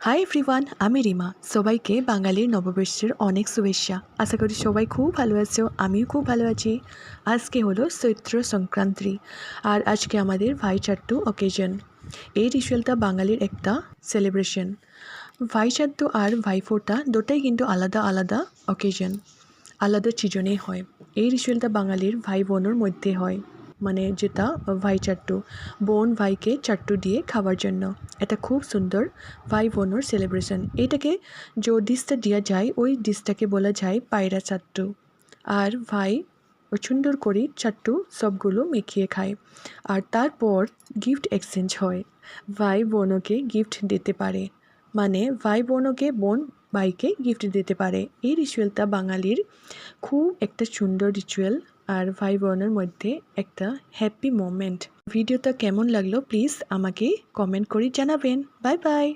Hi everyone, আমি রিমা। সবাইকে বাঙালির নববর্ষের অনেক শুভেচ্ছা। আশা করি সবাই খুব ভালো আছো, আমিও খুব ভালো আছি। আজকে হলো চৈত্র সংক্রান্তি, আর আজকে আমাদের ভাইচাট্টু অকেশন। এই রিচুয়ালটা বাঙালির একটা সেলিব্রেশন। ভাইচাট্টু আর ভাইফোঁটা দুটাই কিন্তু আলাদা আলাদা অকেশন, আলাদা সিজনেই হয়। এই রিচুয়ালটা বাঙালির ভাই বোনের মধ্যে হয়, মানে যেটা ভাইচাট্টু, বোন ভাইকে চাট্টু দিয়ে খাওয়ার জন্য। এটা খুব সুন্দর ভাই বোনের সেলিব্রেশন। এটাকে যে ডিশটা দেওয়া যায় ওই ডিশটাকে বলা যায় পায়রা চাট্টু। আর ভাই সুন্দর করে চাট্টু সবগুলো মেখিয়ে খায়, আর তারপর গিফট এক্সচেঞ্জ হয়। ভাই বোনকে গিফট দিতে পারে, মানে ভাই বোনকে বোন ভাইকে গিফট দিতে পারে। এই রিচুয়ালটা বাঙালির খুব একটা সুন্দর রিচুয়াল, আর ভাই বোনের মধ্যে একটা হ্যাপি মোমেন্ট। ভিডিওটা কেমন লাগলো প্লিজ আমাকে কমেন্ট করে জানাবেন। Bye bye.